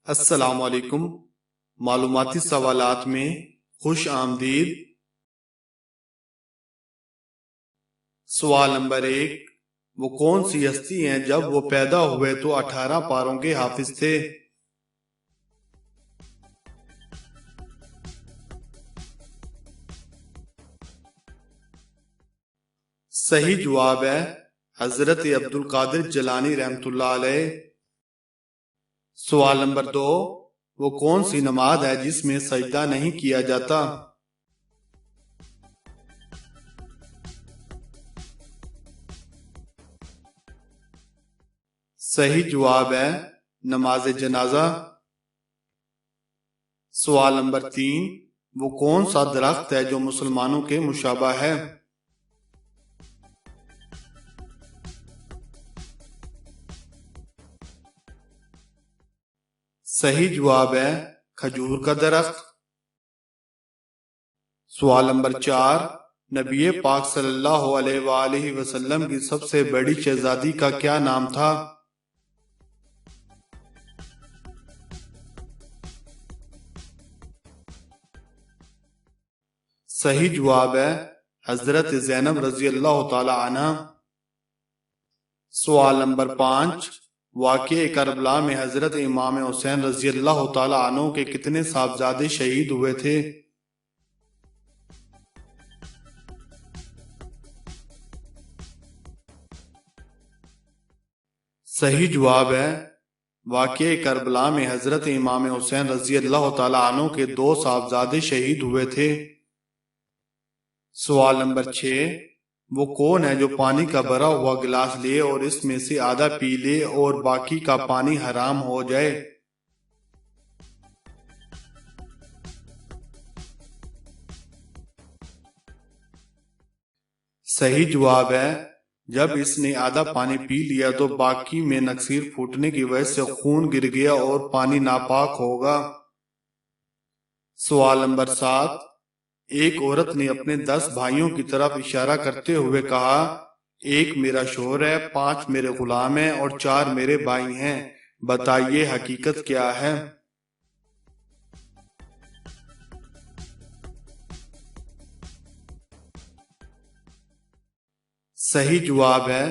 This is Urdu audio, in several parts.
السلام علیکم۔ معلوماتی سوالات میں خوش آمدید۔ سوال نمبر 1، وہ کون سی ہستی ہیں جب وہ پیدا ہوئے تو 18 پاروں کے حافظ تھے؟ صحیح جواب ہے حضرت عبد القادر جیلانی رحمۃ اللہ علیہ۔ سوال نمبر 2، وہ کون سی نماز ہے جس میں سجدہ نہیں کیا جاتا؟ صحیح جواب ہے نماز جنازہ۔ سوال نمبر 3، وہ کون سا درخت ہے جو مسلمانوں کے مشابہ ہے؟ صحیح جواب ہے کھجور کا درخت۔ سوال نمبر 4، نبی پاک صلی اللہ علیہ وآلہ وسلم کی سب سے بڑی شہزادی کا کیا نام تھا؟ صحیح جواب ہے حضرت زینب رضی اللہ تعالی عنہ۔ سوال نمبر 5، واقعہ کربلا میں حضرت امام حسین رضی اللہ تعالی عنہ کے کتنے صاحبزادے شہید ہوئے تھے؟ صحیح جواب ہے واقعہ کربلا میں حضرت امام حسین رضی اللہ تعالی عنہ کے 2 صاحبزادے شہید ہوئے تھے۔ سوال نمبر 6، وہ کون ہے جو پانی کا بھرا ہوا گلاس لے اور اس میں سے آدھا پی لے اور باقی کا پانی حرام ہو جائے؟ صحیح جواب ہے جب اس نے آدھا پانی پی لیا تو باقی میں نکسیر پھوٹنے کی وجہ سے خون گر گیا اور پانی ناپاک ہوگا۔ سوال نمبر 7، ایک عورت نے اپنے 10 بھائیوں کی طرف اشارہ کرتے ہوئے کہا، 1 میرا شوہر ہے، 5 میرے غلام ہیں اور 4 میرے بھائی ہیں، بتائیے حقیقت کیا ہے؟ صحیح جواب ہے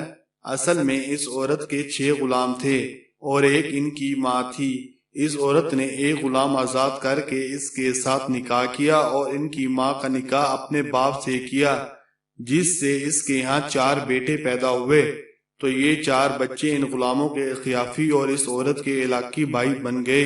اصل میں اس عورت کے 6 غلام تھے اور ایک ان کی ماں تھی۔ اس عورت نے ایک غلام آزاد کر کے اس کے ساتھ نکاح کیا اور ان کی ماں کا نکاح اپنے باپ سے کیا، جس سے اس کے ہاں 4 بیٹے پیدا ہوئے، تو یہ 4 بچے ان غلاموں کے اخیافی اور اس عورت کے علاقی بھائی بن گئے۔